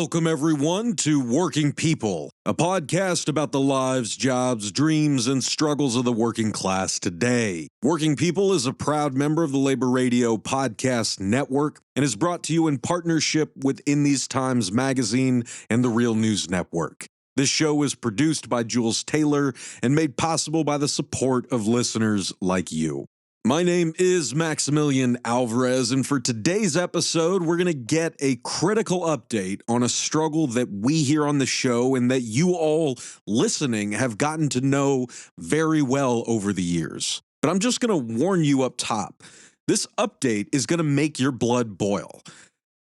Welcome, everyone, to Working People, a podcast about the lives, jobs, dreams, and struggles of the working class today. Working People is a proud member of the Labor Radio Podcast Network and is brought to you in partnership with In These Times magazine and the Real News Network. This show is produced by Jules Taylor and made possible by the support of listeners like you. My name is Maximilian Alvarez, and for today's episode, we're going to get a critical update on a struggle that we here on the show and that you all listening have gotten to know very well over the years. But I'm just going to warn you up top, this update is going to make your blood boil.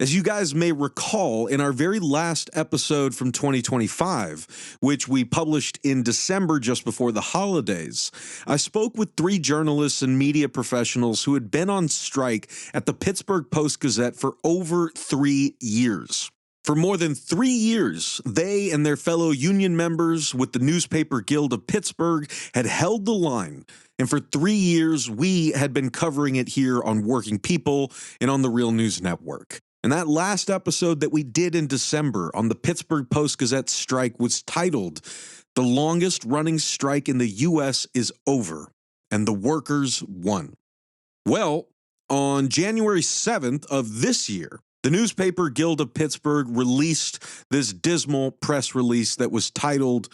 As you guys may recall, in our very last episode from 2025, which we published in December just before the holidays, I spoke with 3 journalists and media professionals who had been on strike at the Pittsburgh Post-Gazette for over 3 years. For more than 3 years, they and their fellow union members with the Newspaper Guild of Pittsburgh had held the line. And for 3 years, we had been covering it here on Working People and on the Real News Network. And that last episode that we did in December on the Pittsburgh Post-Gazette strike was titled, "The Longest Running Strike in the U.S. is Over, and the Workers Won." Well, on January 7th of this year, the Newspaper Guild of Pittsburgh released this dismal press release that was titled,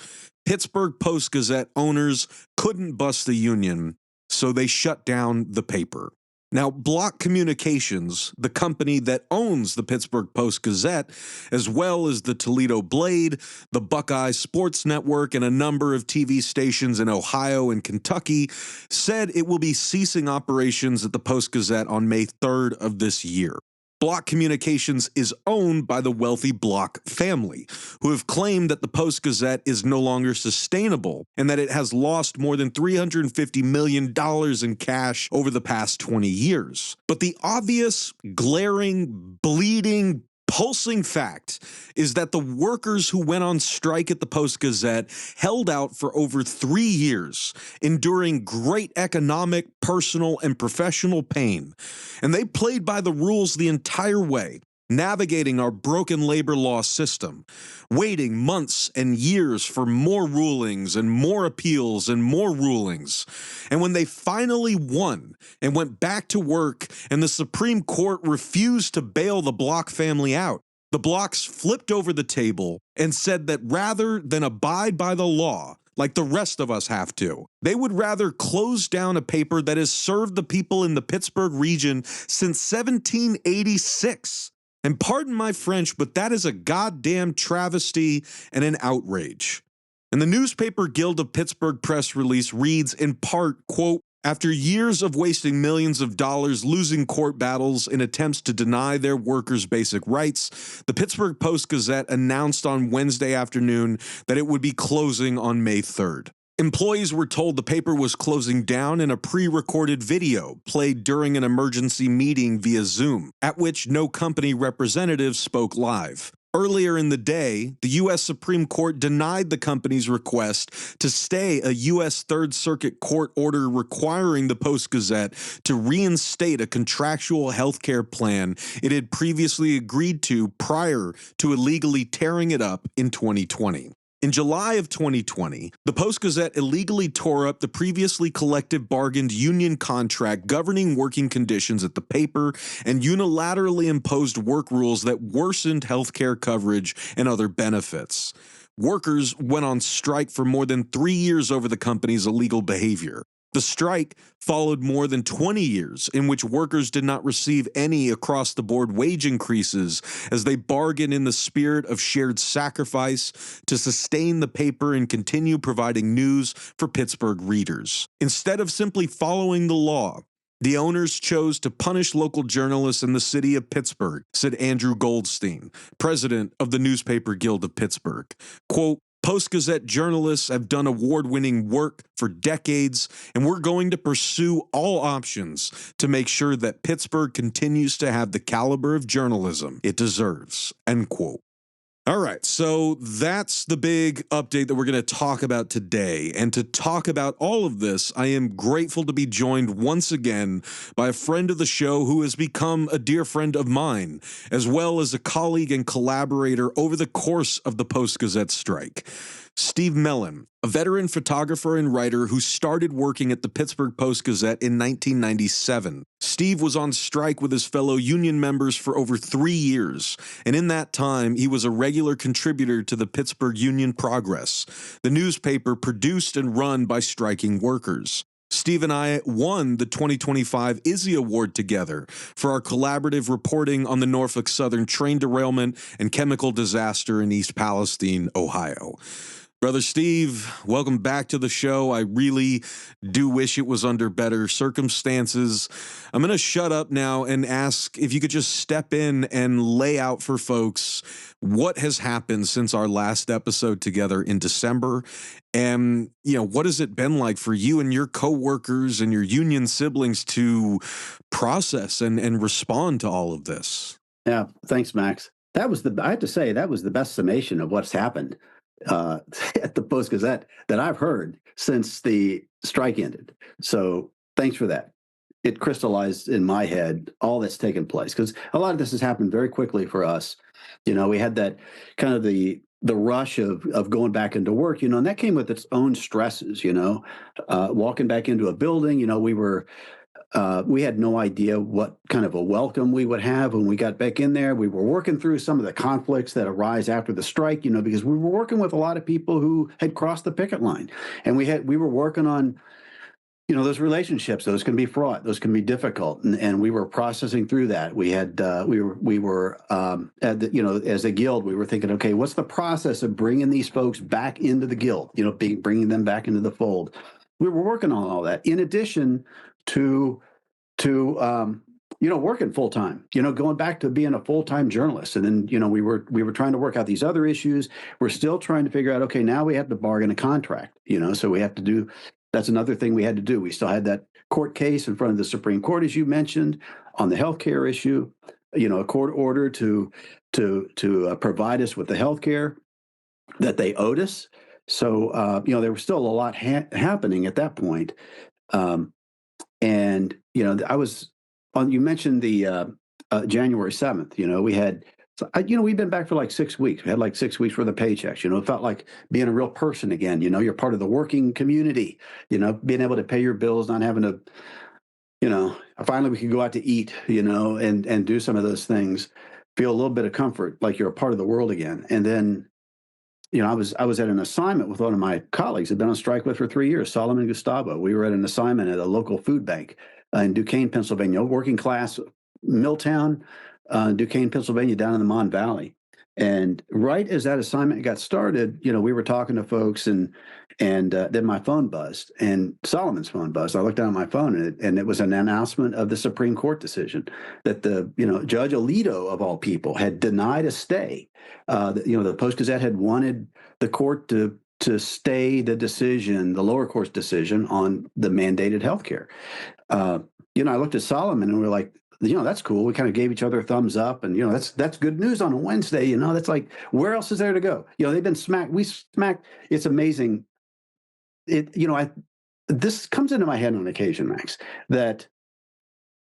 "Pittsburgh Post-Gazette Owners Couldn't Bust the Union, so they shut down the paper." Now, Block Communications, the company that owns the Pittsburgh Post-Gazette, as well as the Toledo Blade, the Buckeye Sports Network, and a number of TV stations in Ohio and Kentucky, said it will be ceasing operations at the Post-Gazette on May 3rd of this year. Block Communications is owned by the wealthy Block family, who have claimed that the Post-Gazette is no longer sustainable and that it has lost more than $350 million in cash over the past 20 years. But the obvious, glaring, bleeding, pulsing fact is that the workers who went on strike at the Post-Gazette held out for over 3 years, enduring great economic, personal, and professional pain. And they played by the rules the entire way, navigating our broken labor law system, waiting months and years for more rulings and more appeals and more rulings. And when they finally won and went back to work and the Supreme Court refused to bail the Block family out, the Blocks flipped over the table and said that rather than abide by the law, like the rest of us have to, they would rather close down a paper that has served the people in the Pittsburgh region since 1786. And pardon my French, but that is a goddamn travesty and an outrage. And the Newspaper Guild of Pittsburgh press release reads in part, quote, "After years of wasting millions of dollars losing court battles in attempts to deny their workers basic rights, the Pittsburgh Post-Gazette announced on Wednesday afternoon that it would be closing on May 3rd. Employees were told the paper was closing down in a pre-recorded video played during an emergency meeting via Zoom, at which no company representatives spoke live. Earlier in the day, the U.S. Supreme Court denied the company's request to stay a U.S. Third Circuit court order requiring the Post-Gazette to reinstate a contractual health care plan it had previously agreed to prior to illegally tearing it up in 2020. In July of 2020, the Post-Gazette illegally tore up the previously collective bargained union contract governing working conditions at the paper and unilaterally imposed work rules that worsened health care coverage and other benefits. Workers went on strike for more than 3 years over the company's illegal behavior. The strike followed more than 20 years in which workers did not receive any across-the-board wage increases as they bargained in the spirit of shared sacrifice to sustain the paper and continue providing news for Pittsburgh readers. Instead of simply following the law, the owners chose to punish local journalists in the city of Pittsburgh, said Andrew Goldstein, president of the Newspaper Guild of Pittsburgh. Quote, "Post-Gazette journalists have done award-winning work for decades, and we're going to pursue all options to make sure that Pittsburgh continues to have the caliber of journalism it deserves." End quote. All right, so that's the big update that we're going to talk about today. And to talk about all of this, I am grateful to be joined once again by a friend of the show who has become a dear friend of mine, as well as a colleague and collaborator over the course of the Post-Gazette strike. Steve Mellon, a veteran photographer and writer who started working at the Pittsburgh Post-Gazette in 1997. Steve was on strike with his fellow union members for over 3 years, and in that time, he was a regular contributor to the Pittsburgh Union Progress, the newspaper produced and run by striking workers. Steve and I won the 2025 Izzy Award together for our collaborative reporting on the Norfolk Southern train derailment and chemical disaster in East Palestine, Ohio. Brother Steve, welcome back to the show. I really do wish it was under better circumstances. I'm going to shut up now and ask if you could just step in and lay out for folks what has happened since our last episode together in December. And, what has it been like for you and your coworkers and your union siblings to process and respond to all of this? Yeah, thanks, Max. I have to say, that was the best summation of what's happened at the Post-Gazette that I've heard since the strike ended. So thanks for that. It crystallized in my head all that's taken place, because a lot of this has happened very quickly for us. We had that kind of the rush of going back into work, and that came with its own stresses, walking back into a building, we had no idea what kind of a welcome we would have when we got back in there. We were working through some of the conflicts that arise after the strike, because we were working with a lot of people who had crossed the picket line, and we were working on, those relationships. Those can be fraught. Those can be difficult, and we were processing through that. We had we were as a guild, we were thinking, okay, what's the process of bringing these folks back into the guild? Bringing them back into the fold. We were working on all that in addition to working full time, going back to being a full-time journalist. And then, we were trying to work out these other issues. We're still trying to figure out, okay, now we have to bargain a contract, so we have to do, that's another thing we had to do. We still had that court case in front of the Supreme Court, as you mentioned, on the healthcare issue, a court order to provide us with the healthcare that they owed us. So, there was still a lot happening at that point. And, I was on, you mentioned the January 7th, we've been back for like 6 weeks. We had like 6 weeks worth of paychecks, it felt like being a real person again, you're part of the working community, being able to pay your bills, not having to, finally we could go out to eat, and do some of those things, feel a little bit of comfort, like you're a part of the world again. And then, I was at an assignment with one of my colleagues I'd been on strike with for 3 years, Solomon Gustavo. We were at an assignment at a local food bank in Duquesne, Pennsylvania, working class Milltown, Duquesne, Pennsylvania, down in the Mon Valley. And right as that assignment got started, we were talking to folks, and then my phone buzzed, and Solomon's phone buzzed. I looked down at my phone, and it was an announcement of the Supreme Court decision that Judge Alito, of all people, had denied a stay. The Post-Gazette had wanted the court to stay the decision, the lower court's decision on the mandated health care. I looked at Solomon, and we were like, that's cool. We kind of gave each other a thumbs up, and that's good news on a Wednesday. That's like, where else is there to go? They've been smacked. We smacked. It's amazing. This comes into my head on occasion, Max, that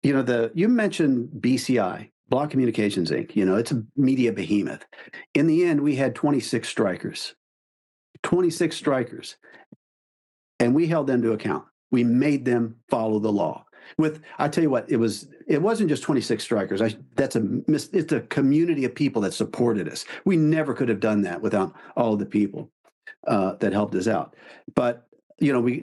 you mentioned BCI, Block Communications Inc. It's a media behemoth. In the end, we had 26 strikers, and we held them to account. We made them follow the law. I tell you what, it wasn't just 26 strikers. It's a community of people that supported us. We never could have done that without all of the people that helped us out. But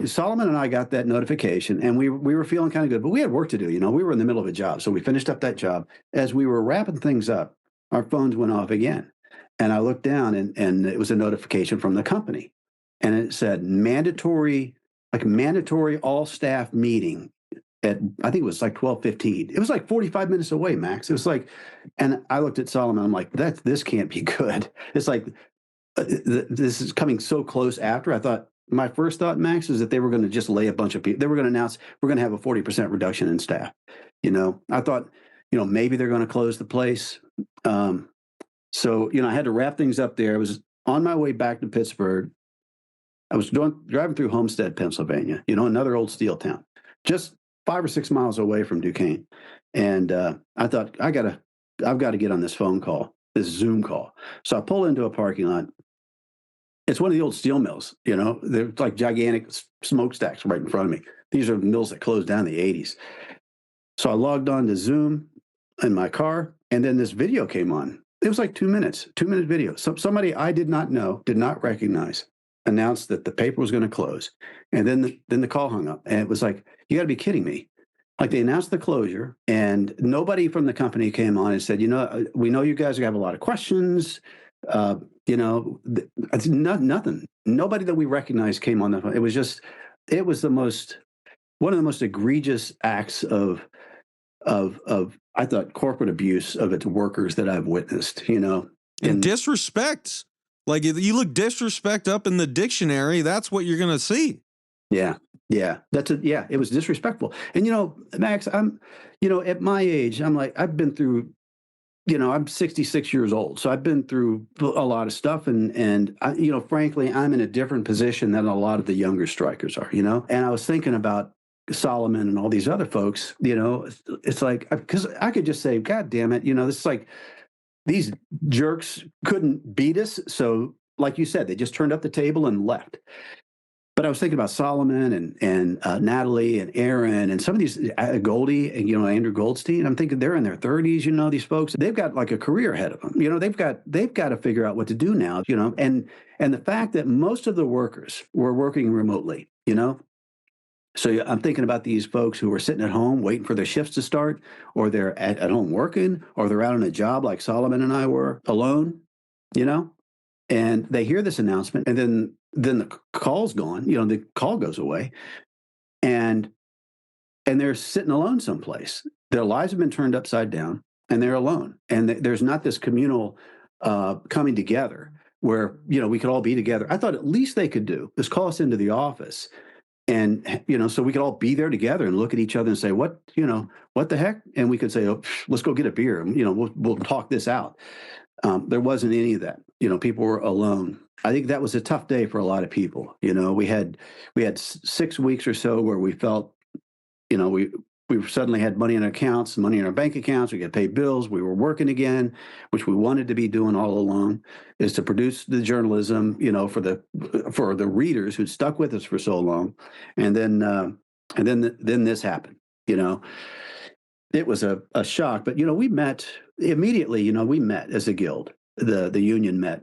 Solomon and I got that notification, and we were feeling kind of good, but we had work to do. We were in the middle of a job, so we finished up that job. As we were wrapping things up, our phones went off again, and I looked down, and it was a notification from the company, and it said mandatory all staff meeting at, I think it was like 12:15. It was like 45 minutes away, Max. It was like, and I looked at Solomon. I'm like, this can't be good. It's like this is coming so close after. I thought. My first thought, Max, is that they were going to just lay a bunch of people. They were going to announce we're going to have a 40% reduction in staff. I thought, maybe they're going to close the place. So, I had to wrap things up there. I was on my way back to Pittsburgh. I was driving through Homestead, Pennsylvania, another old steel town, just 5 or 6 miles away from Duquesne. And I thought, I've got to get on this phone call, this Zoom call. So I pull into a parking lot. It's one of the old steel mills, they're like gigantic smokestacks right in front of me. These are mills that closed down in the 80s. So I logged on to Zoom in my car, and then this video came on. It was like 2 minute video. Somebody I did not know, did not recognize, announced that the paper was going to close. And then the call hung up. And it was like, you got to be kidding me. Like, they announced the closure, and nobody from the company came on and said, we know you guys have a lot of questions. It's nothing. Nobody that we recognized came on the phone. It was one of the most egregious acts of I thought corporate abuse of its workers that I've witnessed, and disrespect. Like, if you look disrespect up in the dictionary, that's what you're going to see. Yeah. It was disrespectful. And, Max, I'm, at my age, I'm like, I've been through, I'm 66 years old. So I've been through a lot of stuff. And I, frankly, I'm in a different position than a lot of the younger strikers are, and I was thinking about Solomon and all these other folks, it's like, because I could just say, God damn it, this is like, these jerks couldn't beat us. So like you said, they just turned up the table and left. But I was thinking about Solomon and Natalie and Aaron and some of these, Goldie and, Andrew Goldstein. I'm thinking they're in their 30s, these folks, they've got like a career ahead of them. They've got to figure out what to do now, and the fact that most of the workers were working remotely, So I'm thinking about these folks who are sitting at home waiting for their shifts to start, or they're at home working, or they're out on a job like Solomon and I were alone, and they hear this announcement, and then the call's gone, the call goes away, and they're sitting alone someplace. Their lives have been turned upside down, and they're alone. And there's not this communal coming together where, we could all be together. I thought at least they could do is call us into the office. And, so we could all be there together and look at each other and say, what the heck? And we could say, oh, let's go get a beer. We'll talk this out. There wasn't any of that. People were alone. I think that was a tough day for a lot of people. We had 6 weeks or so where we felt, we suddenly had money in our accounts, money in our bank accounts. We could pay bills. We were working again, which we wanted to be doing all along, is to produce the journalism, for the readers who'd stuck with us for so long. And then this happened. It was a shock. But we met immediately. We met as a guild. The union met.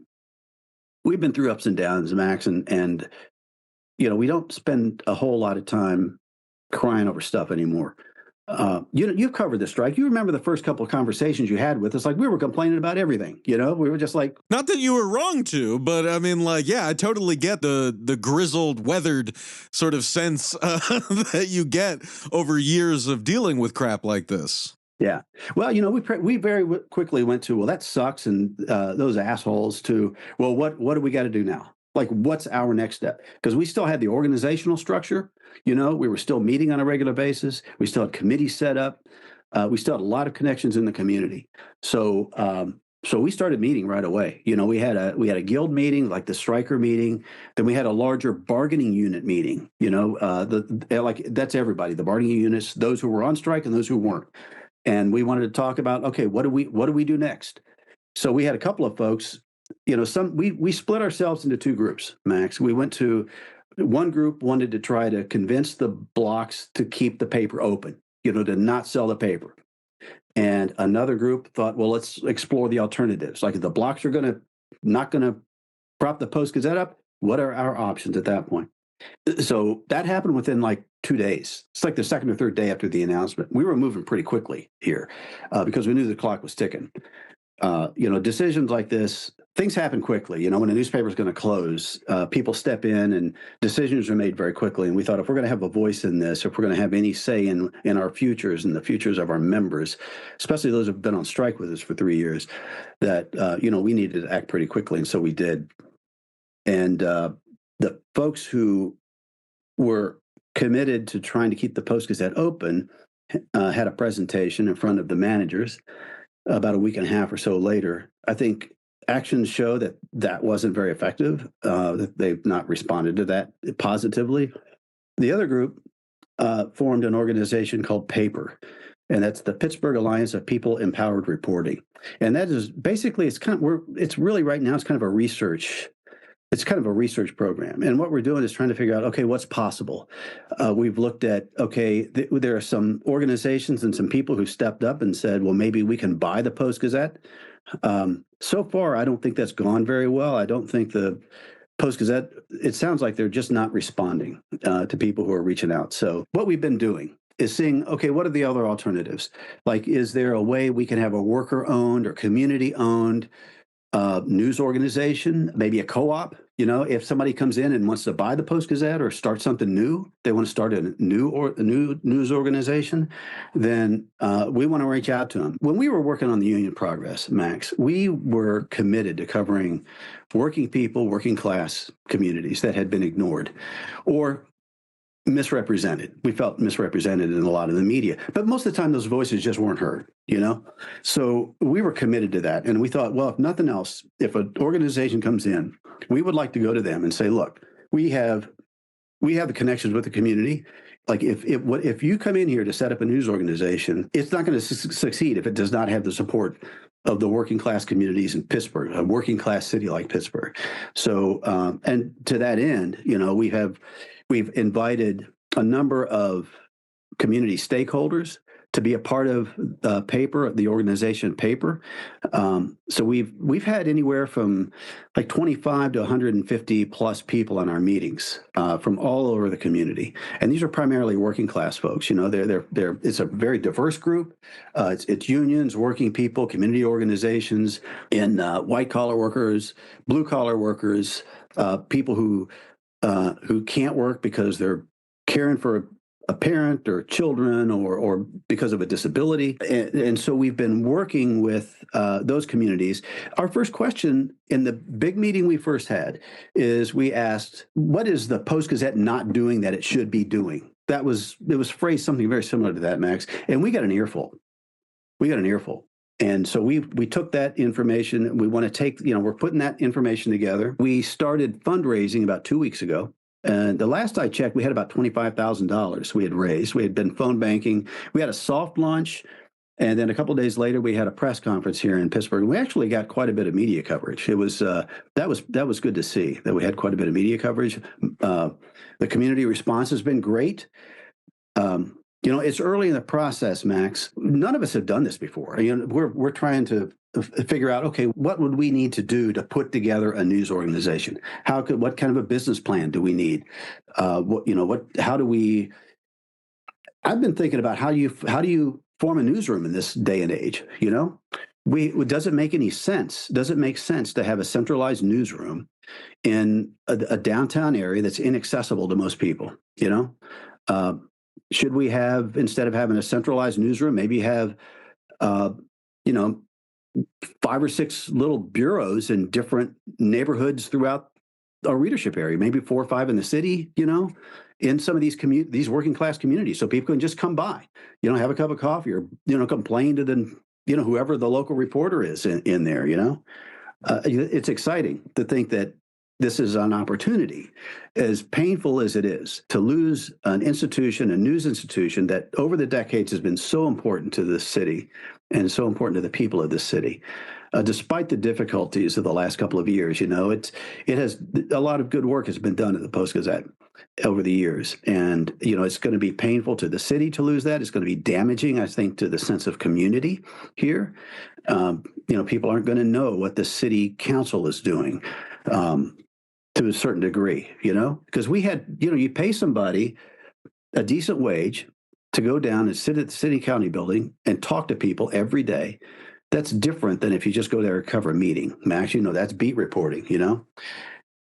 We've been through ups and downs, Max, and we don't spend a whole lot of time crying over stuff anymore. You've covered the strike. You remember the first couple of conversations you had with us, like we were complaining about everything. We were just like, not that you were wrong to, but I mean, like, yeah, I totally get the grizzled, weathered sort of sense that you get over years of dealing with crap like this. Yeah. Well, we very quickly went to, well, that sucks, and those assholes, to, well, what do we got to do now? Like, what's our next step? Because we still had the organizational structure. We were still meeting on a regular basis. We still had committees set up. We still had a lot of connections in the community. So we started meeting right away. We had a guild meeting, like the striker meeting. Then we had a larger bargaining unit meeting. Like, that's everybody, the bargaining units, those who were on strike and those who weren't. And we wanted to talk about, okay, what do we do next? So we had a couple of folks. We split ourselves into two groups, Max. We went to, one group wanted to try to convince the blocks to keep the paper open, to not sell the paper. And another group thought, well, let's explore the alternatives. Like, if the blocks are not going to prop the Post-Gazette up, what are our options at that point? So that happened within like 2 days. It's like the second or third day after the announcement. We were moving pretty quickly here because we knew the clock was ticking. Decisions like this, things happen quickly. When a newspaper is going to close, people step in and decisions are made very quickly. And we thought, if we're going to have a voice in this, if we're going to have any say in our futures and the futures of our members, especially those who've been on strike with us for 3 years, that, we needed to act pretty quickly. And so we did. And the folks who were committed to trying to keep the Post-Gazette open had a presentation in front of the managers about a week and a half or so later. I think actions show that that wasn't very effective, that they've not responded to that positively. The other group formed an organization called PAPER, and that's the Pittsburgh Alliance of People Empowered Reporting. And that is basically, it's really right now, it's kind of a research program. And what we're doing is trying to figure out, okay, what's possible? We've looked at, okay, there are some organizations and some people who stepped up and said, well, maybe we can buy the Post-Gazette. So far, I don't think that's gone very well. I don't think the Post-Gazette, it sounds like they're just not responding to people who are reaching out. So what we've been doing is seeing, okay, what are the other alternatives? Like, is there a way we can have a worker-owned or community-owned news organization, maybe a co-op? You know, if somebody comes in and wants to buy the Post-Gazette or start something new, they want to start a new news organization, then we want to reach out to them. When we were working on the Union Progress, Max, we were committed to covering working people, working class communities that had been ignored or misrepresented. We felt misrepresented in a lot of the media, but most of the time those voices just weren't heard, you know? So we were committed to that. And we thought, well, if nothing else, if an organization comes in, we would like to go to them and say, look, we have the connections with the community. Like if you come in here to set up a news organization, it's not going to succeed if it does not have the support of the working class communities in Pittsburgh, a working class city like Pittsburgh. So, and to that end, you know, we've invited a number of community stakeholders to be a part of PAPER, the organization PAPER. So we've had anywhere from like 25 to 150 plus people in our meetings from all over the community, and these are primarily working class folks. You know, it's a very diverse group. It's unions, working people, community organizations, and white collar workers, blue collar workers, people who can't work because they're caring for a parent or children or because of a disability. And so we've been working with those communities. Our first question in the big meeting we first had is we asked, what is the Post-Gazette not doing that it should be doing? It was phrased something very similar to that, Max. And we got an earful. And so we took that information. We want to take, you know, we're putting that information together. We started fundraising about 2 weeks ago. And the last I checked, we had about $25,000 we had raised. We had been phone banking. We had a soft launch. And then a couple of days later, we had a press conference here in Pittsburgh. We actually got quite a bit of media coverage. It was that was good to see that we had quite a bit of media coverage. The community response has been great. You know, it's early in the process, Max. None of us have done this before. You know, we're trying to figure out, okay, what would we need to do to put together a news organization? What kind of a business plan do we need? How do we? I've been thinking about how do you form a newsroom in this day and age? You know, does it make any sense? Does it make sense to have a centralized newsroom in a downtown area that's inaccessible to most people? You know. Should we have, instead of having a centralized newsroom, maybe have, 5 or 6 little bureaus in different neighborhoods throughout our readership area, maybe 4 or 5 in the city, you know, in some of these working class communities. So people can just come by, you know, have a cup of coffee or, you know, complain to the, you know, whoever the local reporter is in there, you know. It's exciting to think that this is an opportunity, as painful as it is to lose an institution, a news institution that over the decades has been so important to this city and so important to the people of this city. Despite the difficulties of the last couple of years, you know, it has a lot of good work has been done at the Post-Gazette over the years. And, you know, it's going to be painful to the city to lose that. It's going to be damaging, I think, to the sense of community here. You know, people aren't going to know what the city council is doing. To a certain degree, you know, because we had, you know, you pay somebody a decent wage to go down and sit at the city county building and talk to people every day. That's different than if you just go there and cover a meeting. Max, you know, that's beat reporting, you know.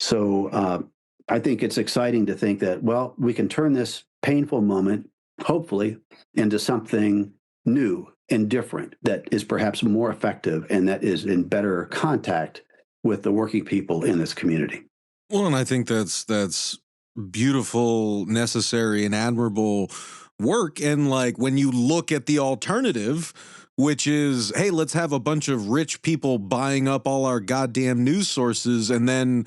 So I think it's exciting to think that, well, we can turn this painful moment, hopefully, into something new and different that is perhaps more effective and that is in better contact with the working people in this community. Well, and I think that's beautiful, necessary, and admirable work. And like when you look at the alternative, which is, hey, let's have a bunch of rich people buying up all our goddamn news sources and then,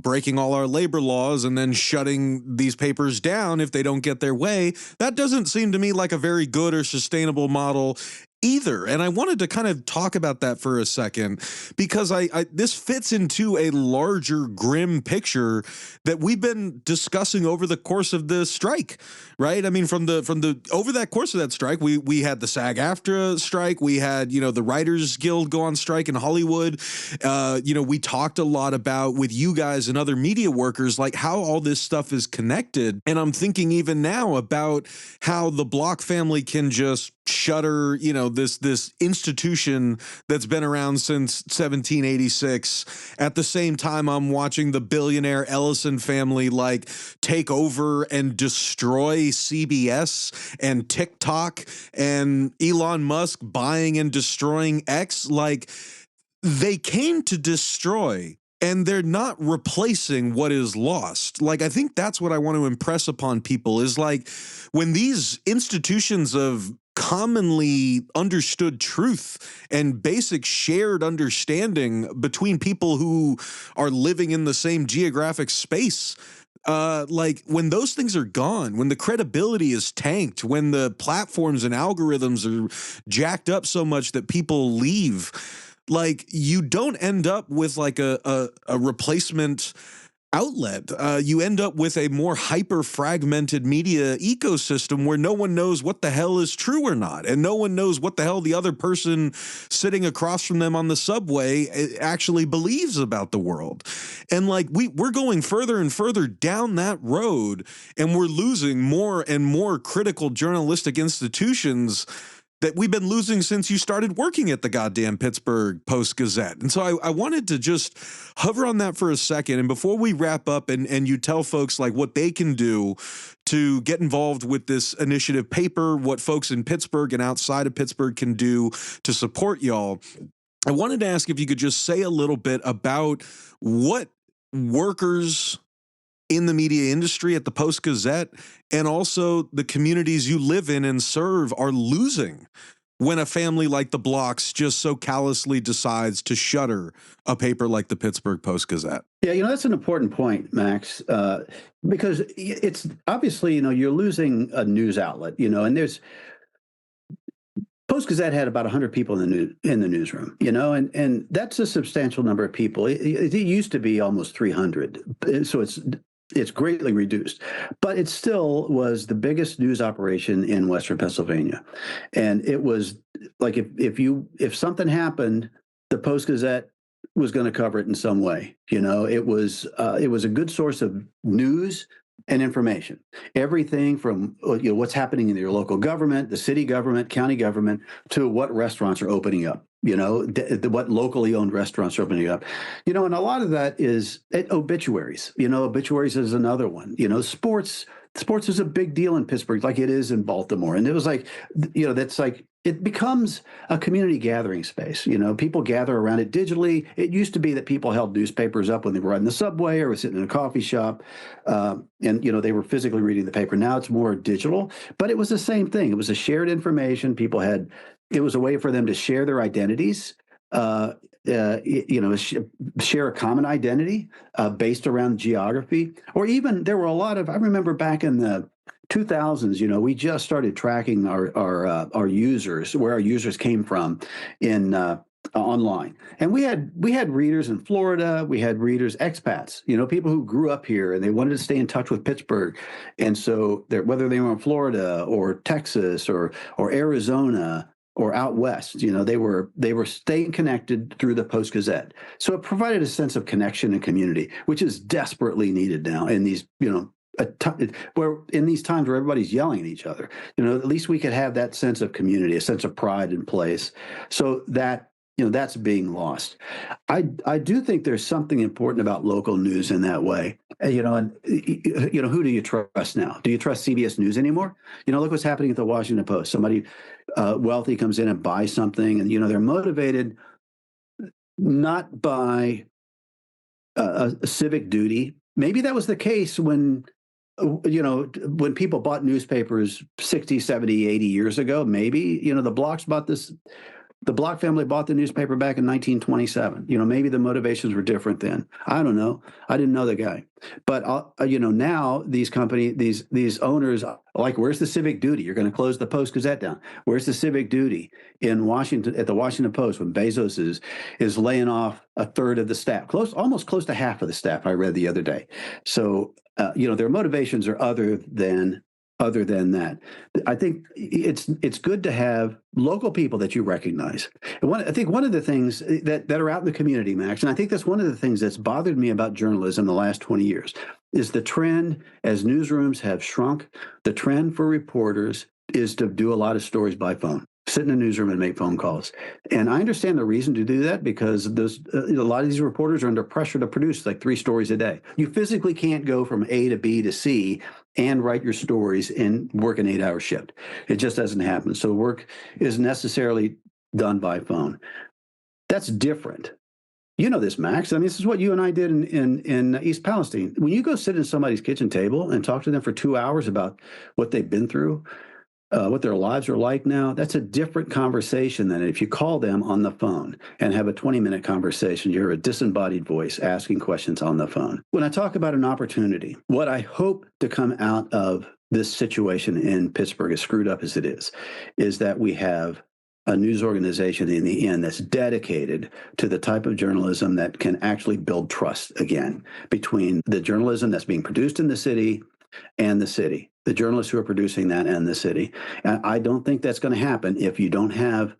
breaking all our labor laws and then shutting these papers down if they don't get their way. That doesn't seem to me like a very good or sustainable model either. And I wanted to kind of talk about that for a second, because this fits into a larger grim picture that we've been discussing over the course of the strike, right? I mean, from the over that course of that strike, we had the SAG-AFTRA strike, we had, the Writers Guild go on strike in Hollywood. We talked a lot about, with you guys and other media workers, like how all this stuff is connected. And I'm thinking even now about how the Block family can just shutter, this institution that's been around since 1786. At the same time, I'm watching the billionaire Ellison family like take over and destroy CBS and TikTok, and Elon Musk buying and destroying X. Like, they came to destroy, and they're not replacing what is lost. Like, I think that's what I want to impress upon people, is like, when these institutions of commonly understood truth and basic shared understanding between people who are living in the same geographic space, like, when those things are gone, when the credibility is tanked, when the platforms and algorithms are jacked up so much that people leave, like, you don't end up with like a replacement outlet. You end up with a more hyper fragmented media ecosystem where no one knows what the hell is true or not, and no one knows what the hell the other person sitting across from them on the subway actually believes about the world. And like, we're going further and further down that road, and we're losing more and more critical journalistic institutions that we've been losing since you started working at the goddamn Pittsburgh Post-Gazette. And so I wanted to just hover on that for a second. And before we wrap up and you tell folks like what they can do to get involved with this initiative paper, what folks in Pittsburgh and outside of Pittsburgh can do to support y'all, I wanted to ask if you could just say a little bit about what workers in the media industry at the Post-Gazette and also the communities you live in and serve are losing when a family like the Blocks just so callously decides to shutter a paper like the Pittsburgh Post-Gazette. Yeah, that's an important point, Max, because it's obviously, you're losing a news outlet, and there's Post-Gazette had about 100 people in the newsroom, and that's a substantial number of people. It used to be almost 300, so it's greatly reduced, but it still was the biggest news operation in Western Pennsylvania. And it was like, if something happened, the Post-Gazette was going to cover it in some way. It was a good source of news and information. Everything from what's happening in your local government, the city government, county government, to what restaurants are opening up. What locally owned restaurants are opening up, and a lot of that is obituaries. Obituaries is another one. Sports is a big deal in Pittsburgh, like it is in Baltimore. And it was like, that's like, it becomes a community gathering space. People gather around it digitally. It used to be that people held newspapers up when they were riding the subway or were sitting in a coffee shop, and they were physically reading the paper. Now it's more digital, but it was the same thing. It was a shared information. It was a way for them to share their identities, share a common identity based around geography, or even there were a lot of. I remember back in the 2000s, we just started tracking our users, where our users came from in online, and we had readers in Florida, we had readers expats, people who grew up here and they wanted to stay in touch with Pittsburgh, and so whether they were in Florida or Texas or Arizona or out west, they were staying connected through the Post-Gazette. So it provided a sense of connection and community, which is desperately needed now in these, where in these times where everybody's yelling at each other. At least we could have that sense of community, a sense of pride in place. So that that's being lost. I do think there's something important about local news in that way. And who do you trust now? Do you trust CBS News anymore? Look what's happening at the Washington Post. Somebody wealthy comes in and buys something, and they're motivated not by a civic duty. Maybe that was the case when when people bought newspapers 60, 70, 80 years ago, maybe, the Block family bought the newspaper back in 1927. Maybe the motivations were different then. I don't know. I didn't know the guy. But, now these owners, like, where's the civic duty? You're going to close the Post-Gazette down. Where's the civic duty in Washington, at the Washington Post, when Bezos is laying off a third of the staff, almost close to half of the staff, I read the other day. So, their motivations are other than that. I think it's good to have local people that you recognize. And I think one of the things that are out in the community, Max, and I think that's one of the things that's bothered me about journalism the last 20 years, is the trend, as newsrooms have shrunk, the trend for reporters is to do a lot of stories by phone. Sit in a newsroom and make phone calls. And I understand the reason to do that, because a lot of these reporters are under pressure to produce like 3 stories a day. You physically can't go from A to B to C and write your stories and work an 8-hour shift. It just doesn't happen. So work is necessarily done by phone. That's different. You know this, Max. I mean, this is what you and I did in East Palestine. When you go sit at somebody's kitchen table and talk to them for 2 hours about what they've been through, what their lives are like now, that's a different conversation than if you call them on the phone and have a 20-minute conversation. You're a disembodied voice asking questions on the phone. When I talk about an opportunity, what I hope to come out of this situation in Pittsburgh, as screwed up as it is that we have a news organization in the end that's dedicated to the type of journalism that can actually build trust again between the journalism that's being produced in the city and the city, the journalists who are producing that and the city. And I don't think that's going to happen if you don't have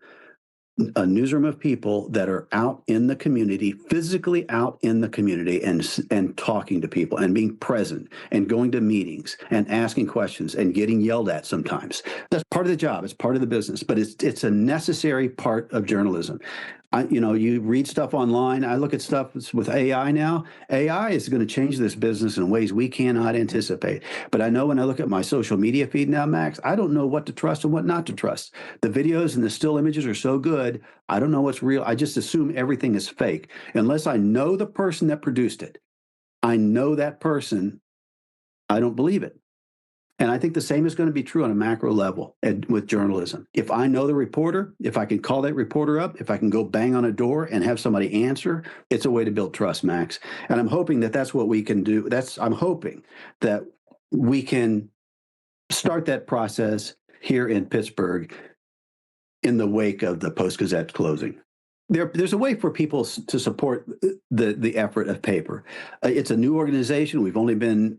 a newsroom of people that are out in the community, physically out in the community, and talking to people and being present and going to meetings and asking questions and getting yelled at sometimes. That's part of the job. It's part of the business, but it's a necessary part of journalism. You read stuff online. I look at stuff with AI now. AI is going to change this business in ways we cannot anticipate. But I know when I look at my social media feed now, Max, I don't know what to trust and what not to trust. The videos and the still images are so good, I don't know what's real. I just assume everything is fake. Unless I know the person that produced it, I know that person, I don't believe it. And I think the same is going to be true on a macro level with journalism. If I know the reporter, if I can call that reporter up, if I can go bang on a door and have somebody answer, it's a way to build trust, Max. And I'm hoping that that's what we can do. I'm hoping that we can start that process here in Pittsburgh in the wake of the Post-Gazette closing. There's a way for people to support the effort of paper. It's a new organization. We've only been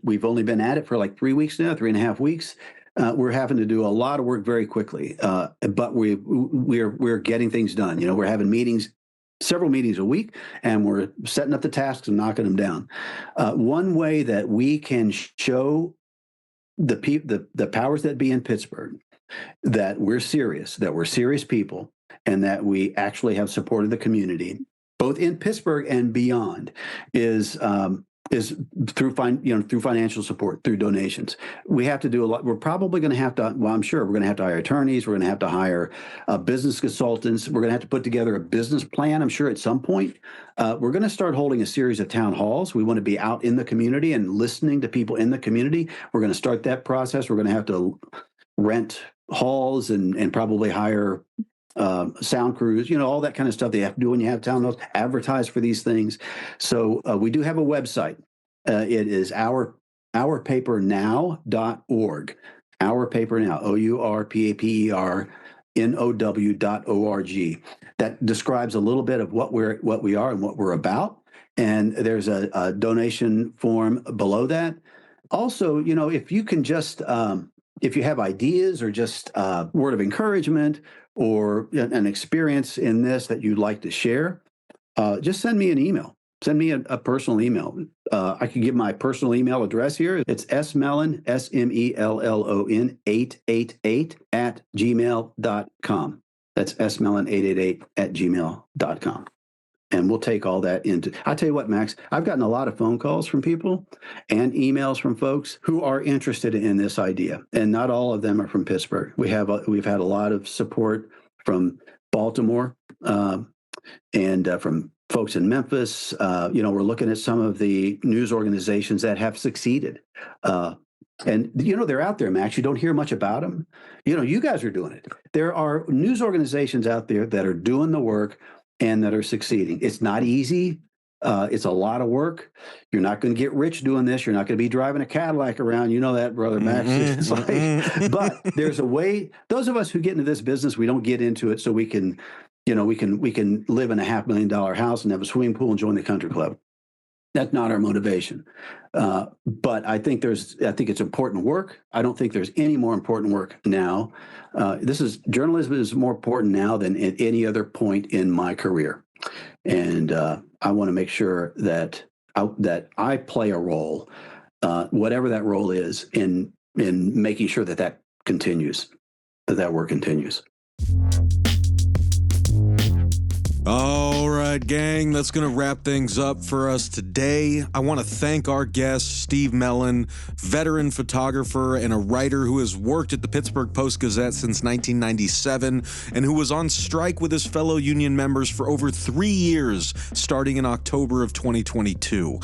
at it for like 3 weeks now, 3.5 weeks. We're having to do a lot of work very quickly, but we're getting things done. We're having meetings, several meetings a week, and we're setting up the tasks and knocking them down. One way that we can show the powers that be in Pittsburgh that we're serious people, and that we actually have supported the community, both in Pittsburgh and beyond, is through financial support, through donations. We have to do a lot. We're probably going to have to. Well, I'm sure we're going to have to hire attorneys. We're going to have to hire business consultants. We're going to have to put together a business plan. I'm sure at some point we're going to start holding a series of town halls. We want to be out in the community and listening to people in the community. We're going to start that process. We're going to have to rent halls and probably hire sound crews, all that kind of stuff they have to do when you have town halls, advertise for these things. So we do have a website. It is ourpapernow.org. Our Paper Now, ourpapernow.org. That describes a little bit of what we are and what we're about. And there's a donation form below that. Also, if you can just if you have ideas or just a word of encouragement or an experience in this that you'd like to share, just send me an email. Send me a personal email. I can give my personal email address here. It's smellon, SMELLON 888 at gmail.com. That's smellon888 at gmail.com. And we'll take all that into. I'll tell you what, Max, I've gotten a lot of phone calls from people and emails from folks who are interested in this idea. And not all of them are from Pittsburgh. We've had a lot of support from Baltimore and from folks in Memphis. We're looking at some of the news organizations that have succeeded And, they're out there, Max. You don't hear much about them. You guys are doing it. There are news organizations out there that are doing the work and that are succeeding. It's not easy. It's a lot of work. You're not going to get rich doing this. You're not going to be driving a Cadillac around. You know that, brother Max. It's like, but there's a way. Those of us who get into this business, we don't get into it so we can, we can live in a $500,000 house and have a swimming pool and join the country club. That's not our motivation. But I think it's important work. I don't think there's any more important work now. Journalism is more important now than at any other point in my career. And I want to make sure that I play a role, whatever that role is, in making sure that continues, that work continues. All right, gang, that's going to wrap things up for us today. I want to thank our guest, Steve Mellon, veteran photographer and a writer who has worked at the Pittsburgh Post-Gazette since 1997 and who was on strike with his fellow union members for over 3 years, starting in October of 2022.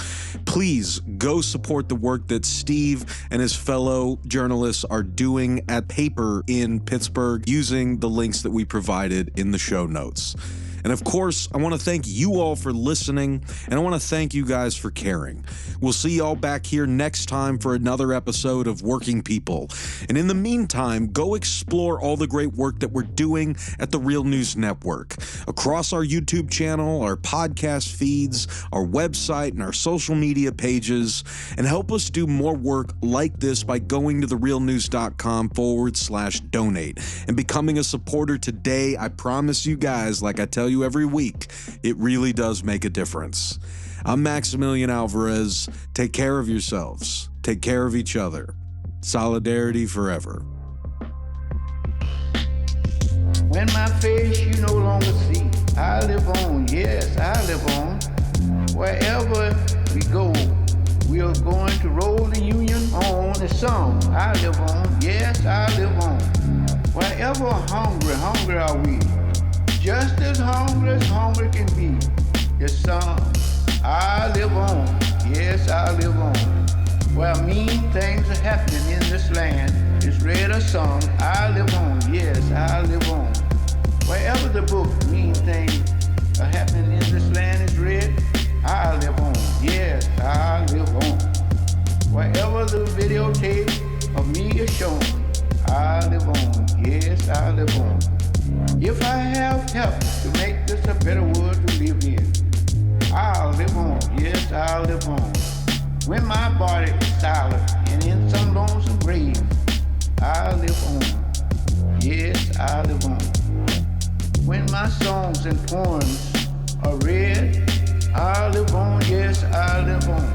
Please go support the work that Steve and his fellow journalists are doing at Paper in Pittsburgh using the links that we provided in the show notes. And of course, I want to thank you all for listening, and I want to thank you guys for caring. We'll see y'all back here next time for another episode of Working People. And in the meantime, go explore all the great work that we're doing at the Real News Network. Across our YouTube channel, our podcast feeds, our website, and our social media pages, and help us do more work like this by going to therealnews.com/donate and becoming a supporter today. I promise you guys, like I tell you every week, it really does make a difference. I'm Maximilian Alvarez. Take care of yourselves. Take care of each other. Solidarity forever. When my face you no longer see, I live on, yes, I live on. Wherever we go, we are going to roll the Union on. The song, I live on, yes, I live on. Wherever hungry are we. Just as hungry can be. The song, I live on, yes, I live on. Where mean things are happening in this land, it's read a song, I live on, yes, I live on. Wherever the book, mean things are happening in this land is read, I live on, yes, I live on. Wherever the videotape of me is shown, I live on, yes, I live on. If I have help to make this a better world to live in, I'll live on, yes, I'll live on. When my body is silent and in some lonesome grave, I'll live on, yes, I'll live on. When my songs and poems are read, I'll live on, yes, I'll live on.